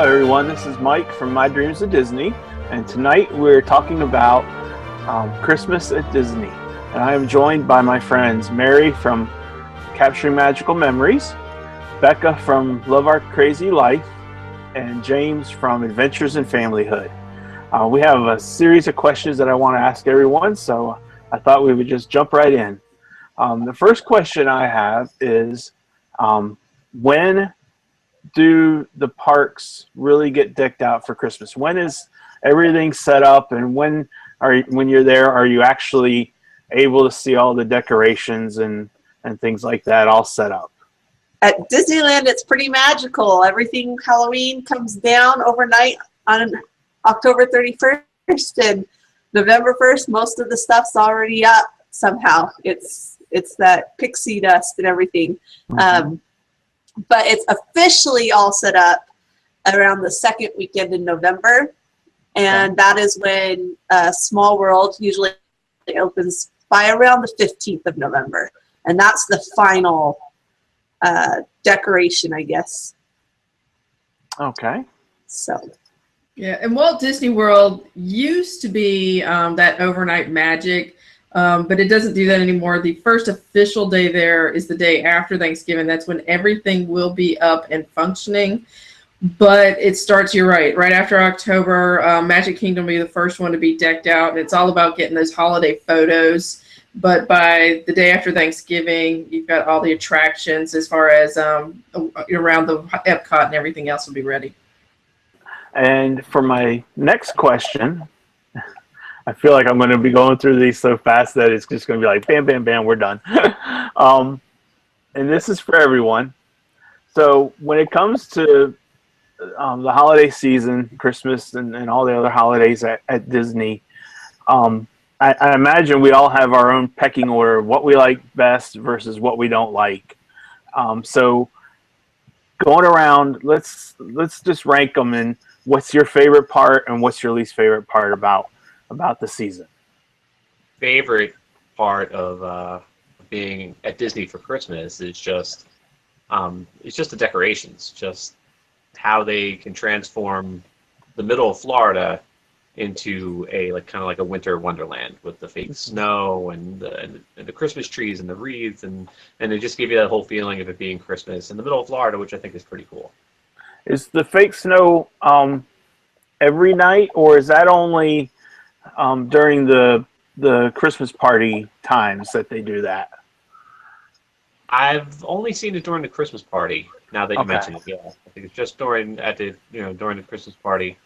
everyone, this is Mike from My Dreams of Disney, and tonight we're talking about Christmas at Disney. And I am joined by my friends Mary from Capturing Magical Memories, Becca from Love Our Crazy Life, and James from Adventures in Familyhood. We have a series of questions that I want to ask everyone, so I thought we would just jump right in. The first question I have is, when do the parks really get decked out for Christmas? When is everything set up, and when you're there, are you actually able to see all the decorations and things like that all set up? At Disneyland, it's pretty magical. Everything Halloween comes down overnight on October 31st, and November 1st, most of the stuff's already up somehow. It's that pixie dust and everything. Mm-hmm. But it's officially all set up around the second weekend in November. And that is when Small World usually opens by around the 15th of November. And that's the final decoration, I guess. Okay. So. Yeah, and Walt Disney World used to be that overnight magic. But it doesn't do that anymore. The first official day there is the day after Thanksgiving. That's when everything will be up and functioning. But it starts, you're right after October. Magic Kingdom will be the first one to be decked out. And it's all about getting those holiday photos. But by the day after Thanksgiving, you've got all the attractions as far as around the Epcot, and everything else will be ready. And for my next question, I feel like I'm going to be going through these so fast that it's just going to be like, bam, bam, bam, we're done. And this is for everyone. So when it comes to the holiday season, Christmas and all the other holidays at Disney, I imagine we all have our own pecking order of what we like best versus what we don't like. So going around, let's just rank them, and what's your favorite part and what's your least favorite part about the season? Favorite part of being at Disney for Christmas is just the decorations, just how they can transform the middle of Florida into a kind of like a winter wonderland with the fake snow and the Christmas trees and the wreaths, and they just give you that whole feeling of it being Christmas in the middle of Florida, which I think is pretty cool. Is the fake snow every night, or is that only during the Christmas party times that they do that? I've only seen it during the Christmas party. Now that you mention it, yeah, I think it's just during the Christmas party.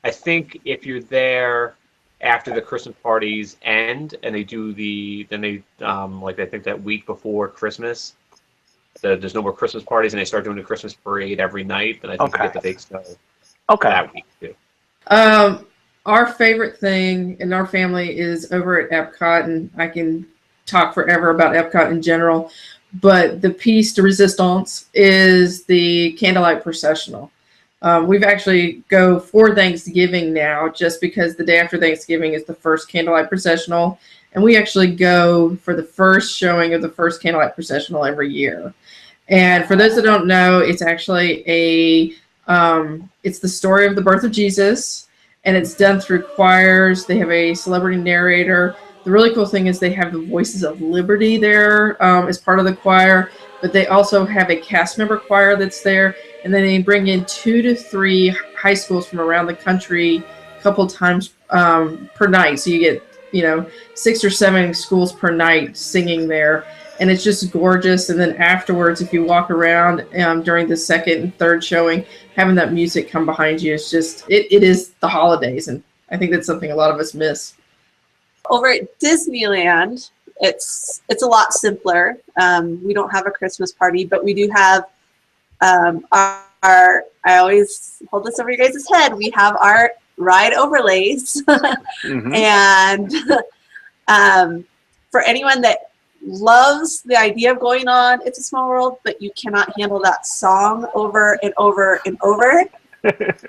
I think if you're there after the Christmas parties end and they do I think that week before Christmas, there's no more Christmas parties and they start doing the Christmas parade every night, then I think you get the fake snow that week too. Our favorite thing in our family is over at Epcot, and I can talk forever about Epcot in general, but the piece de resistance is the candlelight processional. We've actually go for Thanksgiving now, just because the day after Thanksgiving is the first candlelight processional, and we actually go for the first showing of the first candlelight processional every year. And for those that don't know, it's actually it's the story of the birth of Jesus. And it's done through choirs. They have a celebrity narrator. The really cool thing is they have the Voices of Liberty there as part of the choir, but they also have a cast member choir that's there. And then they bring in 2 to 3 high schools from around the country a couple times per night. So you get, 6 or 7 schools per night singing there. And it's just gorgeous. And then afterwards, if you walk around during the second and third showing, having that music come behind you is just, it is the holidays. And I think that's something a lot of us miss. Over at Disneyland, it's a lot simpler. We don't have a Christmas party, but we do have I always hold this over your guys' head. We have our ride overlays. Mm-hmm. And for anyone that loves the idea of going on It's a Small World, but you cannot handle that song over and over and over,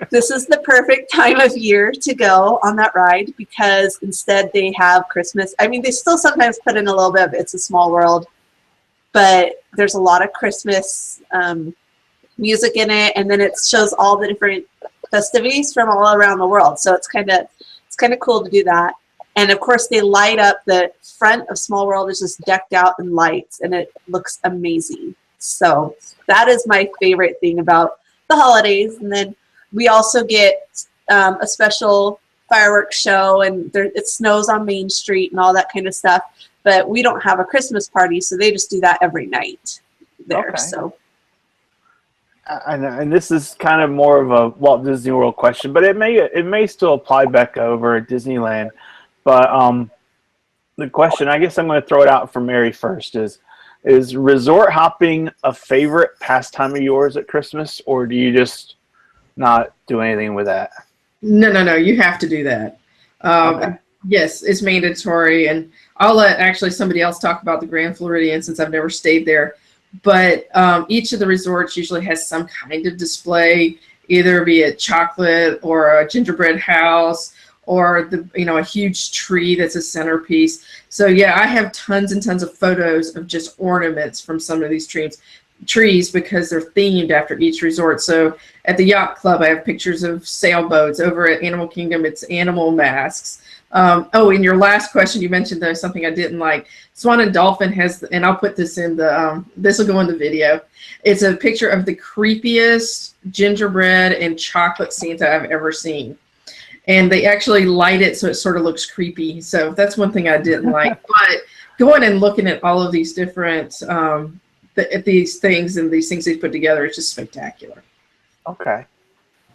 this is the perfect time of year to go on that ride, because instead they have Christmas. I mean, they still sometimes put in a little bit of It's a Small World, but there's a lot of Christmas music in it, and then it shows all the different festivities from all around the world. So it's kind of cool to do that. And of course, they light up the front of Small World is just decked out in lights, and it looks amazing. So that is my favorite thing about the holidays. And then we also get a special fireworks show, and it snows on Main Street and all that kind of stuff. But we don't have a Christmas party, so they just do that every night there. Okay. So. And this is kind of more of a Walt Disney World question, but it may still apply, Becca, over at Disneyland. But the question, I guess I'm going to throw it out for Mary first, is resort hopping a favorite pastime of yours at Christmas, or do you just not do anything with that? No. You have to do that. Okay. Yes, it's mandatory, and I'll let actually somebody else talk about the Grand Floridian since I've never stayed there. But each of the resorts usually has some kind of display, either be it chocolate or a gingerbread house, or a huge tree that's a centerpiece. So yeah, I have tons and tons of photos of just ornaments from some of these trees because they're themed after each resort. So at the yacht club, I have pictures of sailboats. Over at Animal Kingdom, it's animal masks. In your last question, you mentioned though something I didn't like. Swan and Dolphin has, and I'll put this in the this will go in the video. It's a picture of the creepiest gingerbread and chocolate Santa I've ever seen. And they actually light it so it sort of looks creepy. So that's one thing I didn't like. But going and looking at all of these different these things they put together, it's just spectacular. Okay.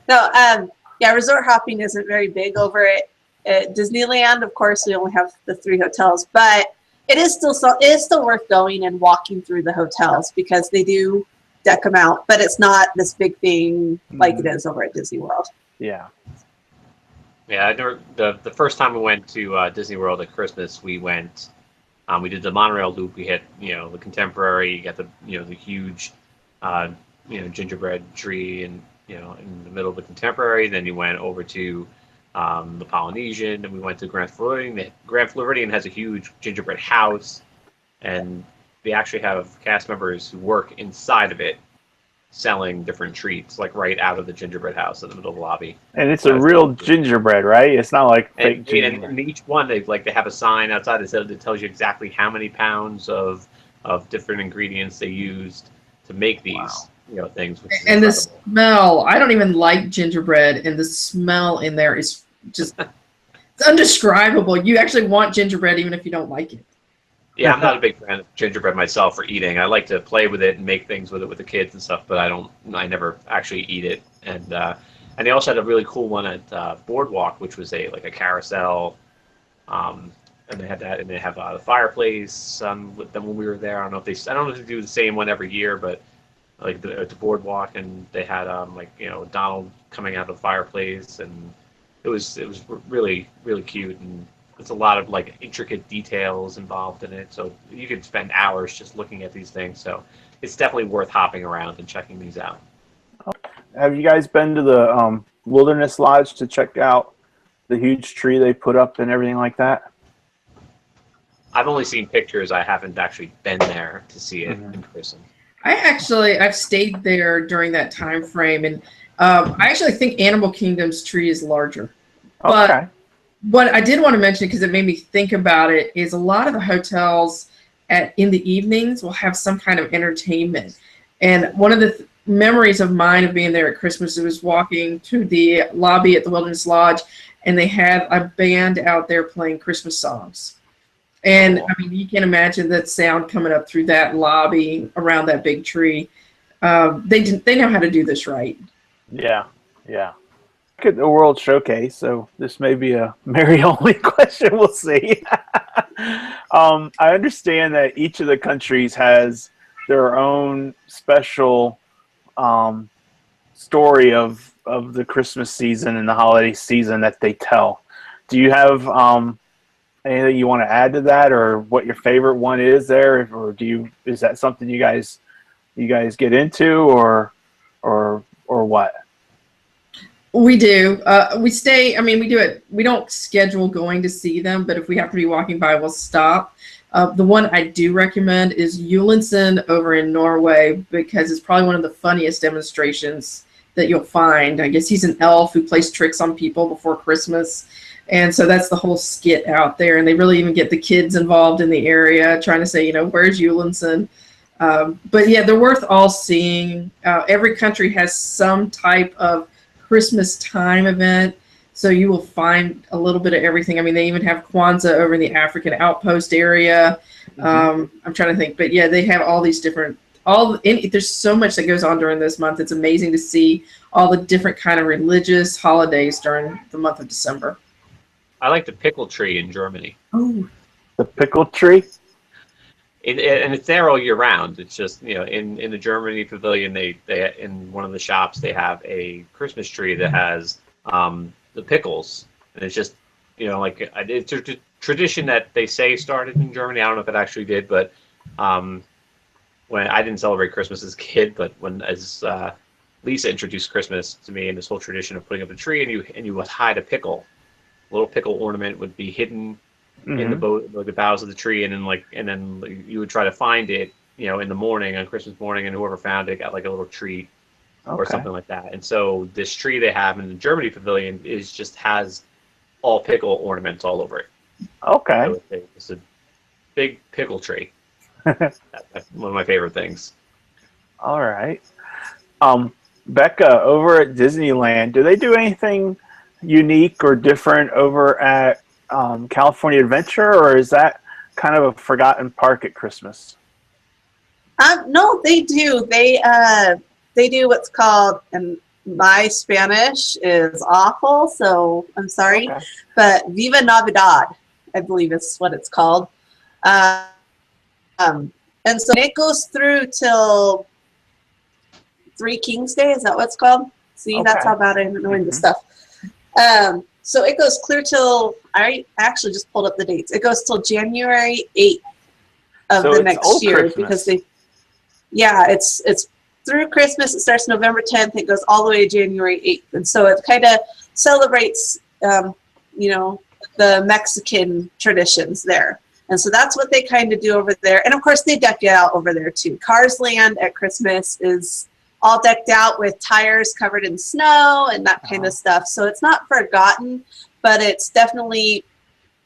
No, resort hopping isn't very big over at Disneyland. Of course, we only have the 3 hotels, but it is still worth going and walking through the hotels because they do deck them out. But it's not this big thing like it is over at Disney World. Yeah. Yeah, I know the first time we went to Disney World at Christmas, we went, we did the monorail loop. We hit, the Contemporary. You got the, the huge, gingerbread tree, and in the middle of the Contemporary. Then you went over to the Polynesian, and we went to Grand Floridian. The Grand Floridian has a huge gingerbread house, and they actually have cast members who work inside of it, selling different treats, like right out of the gingerbread house in the middle of the lobby. And it's a real gingerbread, right? It's not like fake gingerbread. And each one, they have a sign outside that tells you exactly how many pounds of different ingredients they used to make these things. Which is and incredible. The smell, I don't even like gingerbread, and the smell in there is just it's undescribable. You actually want gingerbread even if you don't like it. Yeah, I'm not a big fan of gingerbread myself for eating. I like to play with it and make things with it with the kids and stuff, but I never actually eat it. And they also had a really cool one at Boardwalk, which was a carousel. And they had that, and they have the fireplace with them when we were there. I don't know if they do the same one every year, but like at the Boardwalk, and they had Donald coming out of the fireplace, and it was really, really cute, and there's a lot of intricate details involved in it, so you could spend hours just looking at these things. So it's definitely worth hopping around and checking these out. Have you guys been to the Wilderness Lodge to check out the huge tree they put up and everything like that? I've only seen pictures. I haven't actually been there to see it in person. I've stayed there during that time frame, and I actually think Animal Kingdom's tree is larger. But okay. What I did want to mention, because it made me think about it, is a lot of the hotels in the evenings will have some kind of entertainment. And one of the memories of mine of being there at Christmas was walking to the lobby at the Wilderness Lodge, and they had a band out there playing Christmas songs. And I mean, you can imagine that sound coming up through that lobby around that big tree. They know how to do this right. Yeah. Look at the World Showcase, so this may be a Mary-only question. We'll see. I understand that each of the countries has their own special story of the Christmas season and the holiday season that they tell. Do you have anything you want to add to that, or what your favorite one is there, or is that something you guys get into, or what? We do. We stay. I mean, we do it. We don't schedule going to see them, but if we have to be walking by, we'll stop. The one I do recommend is Julensen over in Norway, because it's probably one of the funniest demonstrations that you'll find. I guess he's an elf who plays tricks on people before Christmas. And so that's the whole skit out there. And they really even get the kids involved in the area, trying to say, where's Eulinson? But yeah, they're worth all seeing. Every country has some type of Christmas time event. So you will find a little bit of everything. I mean, they even have Kwanzaa over in the African outpost area. I'm trying to think. But yeah, they have all these different, there's so much that goes on during this month. It's amazing to see all the different kind of religious holidays during the month of December. I like the pickle tree in Germany. Oh, The pickle tree? And it's there all year round. It's just, in the Germany pavilion, they in one of the shops, they have a Christmas tree that has the pickles. And it's just, it's a tradition that they say started in Germany. I don't know if it actually did, but when I didn't celebrate Christmas as a kid, but as Lisa introduced Christmas to me and this whole tradition of putting up a tree and you would hide a pickle. A little pickle ornament would be hidden in the boughs of the tree, and then you would try to find it, in the morning on Christmas morning, and whoever found it got like a little treat or something like that. And so this tree they have in the Germany pavilion has all pickle ornaments all over it. Okay. So it's a big pickle tree. That's one of my favorite things. All right. Becca, over at Disneyland, do they do anything unique or different over at California Adventure, or is that kind of a forgotten park at Christmas? No, they do. They do what's called, and my Spanish is awful, so I'm sorry, but Viva Navidad, I believe is what it's called. And so it goes through till Three Kings Day. Is that what it's called? See, that's how bad I am at knowing this stuff. So it goes clear till, I actually just pulled up the dates. It goes till January 8th of the next year. Christmas. Because it's through Christmas. It starts November 10th. It goes all the way to January 8th. And so it kind of celebrates, the Mexican traditions there. And so that's what they kind of do over there. And of course they deck it out over there too. Cars Land at Christmas is all decked out with tires covered in snow and that kind of stuff. So it's not forgotten, but it's definitely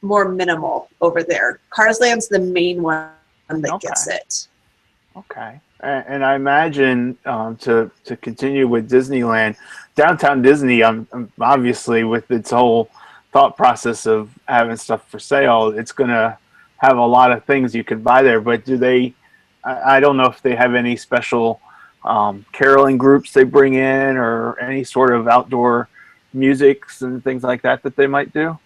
more minimal over there. Cars Land's the main one that gets it. Okay. And I imagine to continue with Disneyland, Downtown Disney, obviously with its whole thought process of having stuff for sale, it's going to have a lot of things you could buy there. But do they, I don't know if they have any special caroling groups they bring in, or any sort of outdoor musics and things like that they might do?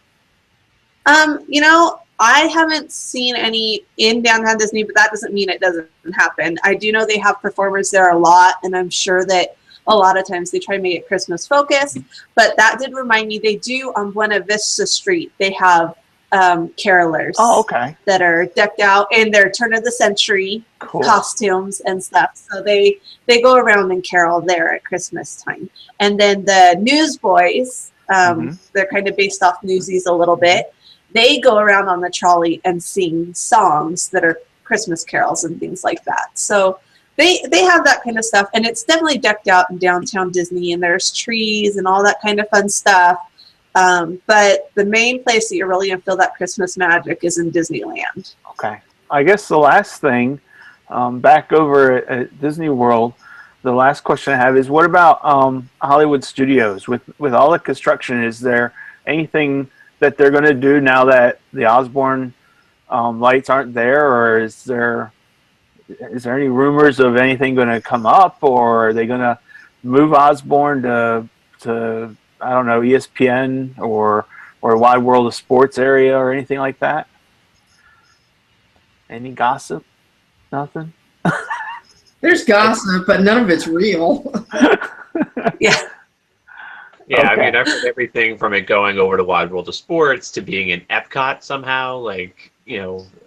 I haven't seen any in Downtown Disney, but that doesn't mean it doesn't happen. I do know they have performers there a lot, and I'm sure that a lot of times they try to make it Christmas focused. But that did remind me, they do on Buena Vista Street, they have carolers that are decked out in their turn of the century costumes and stuff. So they go around and carol there at Christmas time. And then the Newsboys, they're kind of based off Newsies a little bit. They go around on the trolley and sing songs that are Christmas carols and things like that. So they have that kind of stuff, and it's definitely decked out in Downtown Disney, and there's trees and all that kind of fun stuff. But the main place that you're really going to feel that Christmas magic is in Disneyland. Okay. I guess the last thing, back over at Disney World, the last question I have is, what about Hollywood Studios? With all the construction, is there anything that they're going to do now that the Osborne lights aren't there, or is there any rumors of anything going to come up, or are they going to move Osborne to I don't know, ESPN or Wide World of Sports area or anything like that? Any gossip? Nothing? There's gossip, but none of it's real. Yeah. Yeah, I mean, I've heard everything from it going over to Wide World of Sports to being in Epcot somehow, like,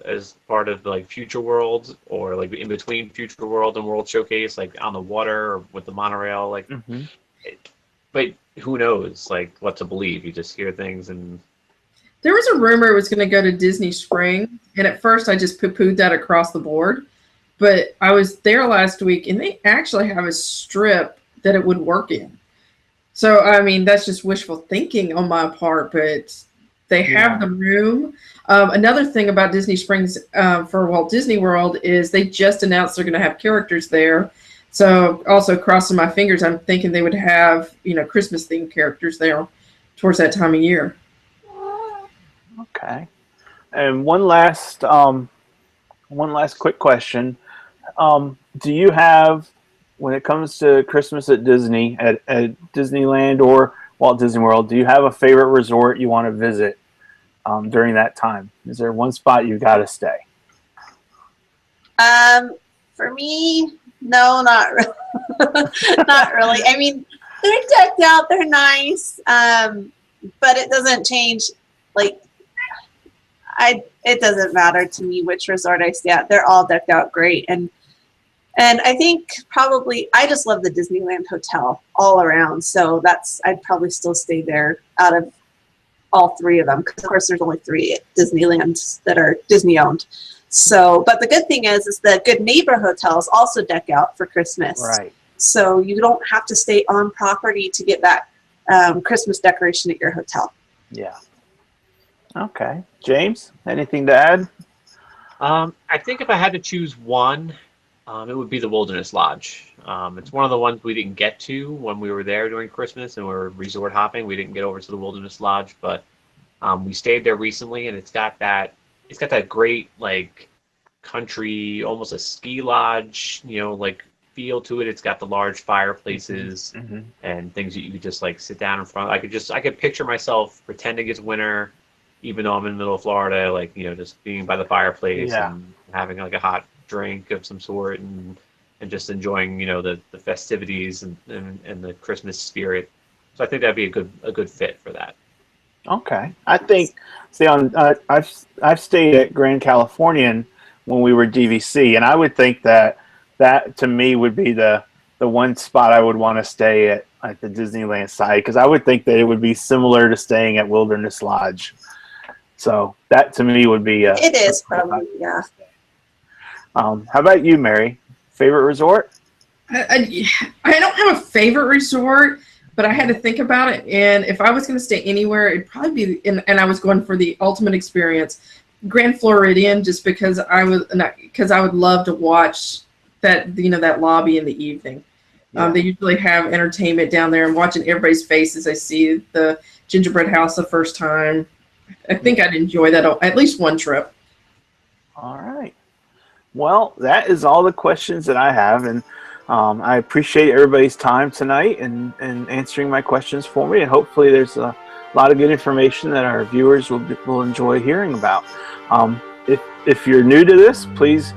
as part of like Future World, or like in between Future World and World Showcase, like on the water or with the monorail, like. But who knows, like, what to believe? You just hear things, and there was a rumor it was going to go to Disney Spring, and at first I just poo-pooed that across the board. But I was there last week, and they actually have a strip that it would work in. So, I mean, that's just wishful thinking on my part, but they have the room. Another thing about Disney Springs for Walt Disney World is they just announced they're going to have characters there. So, also crossing my fingers, I'm thinking they would have, Christmas themed characters there towards that time of year. Okay. And one last quick question. Do you have, when it comes to Christmas at Disney, at Disneyland or Walt Disney World, do you have a favorite resort you want to visit during that time? Is there one spot you got to stay? For me, no, not really. Not really. I mean, they're decked out, they're nice, but it doesn't change. Like, it doesn't matter to me which resort I stay at. They're all decked out great, and I think probably I just love the Disneyland Hotel all around. So I'd probably still stay there out of all three of them, because of course there's only 3 Disneylands that are Disney owned. So, but the good thing is the Good Neighbor hotels also deck out for Christmas. Right. So you don't have to stay on property to get that Christmas decoration at your hotel. Yeah. Okay. James, anything to add? I think if I had to choose one, it would be the Wilderness Lodge. It's one of the ones we didn't get to when we were there during Christmas and we were resort hopping. We didn't get over to the Wilderness Lodge, but we stayed there recently, and it's got that great like country, almost a ski lodge, like feel to it. It's got the large fireplaces and things that you could just like sit down in front. I could picture myself pretending it's winter, even though I'm in the middle of Florida, like, just being by the fireplace and having like a hot drink of some sort and just enjoying, the festivities and the Christmas spirit. So I think that'd be a good fit for that. Okay. I think, I've stayed at Grand Californian when we were DVC, and I would think that to me would be the one spot I would want to stay at the Disneyland side, because I would think that it would be similar to staying at Wilderness Lodge. So that to me would be it is probably, yeah. How about you, Mary? Favorite resort? I don't have a favorite resort, but I had to think about it. And if I was going to stay anywhere, it'd probably be, and I was going for the ultimate experience, Grand Floridian, just because I would love to watch that, that lobby in the evening. Yeah. They usually have entertainment down there, and watching everybody's faces. I see the gingerbread house the first time. I think I'd enjoy that at least one trip. All right. Well, that is all the questions that I have, and I appreciate everybody's time tonight and answering my questions for me. And hopefully, there's a lot of good information that our viewers will enjoy hearing about. If you're new to this, please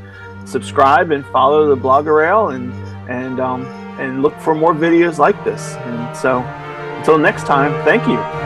subscribe and follow the Blogorail and look for more videos like this. And so, until next time, thank you.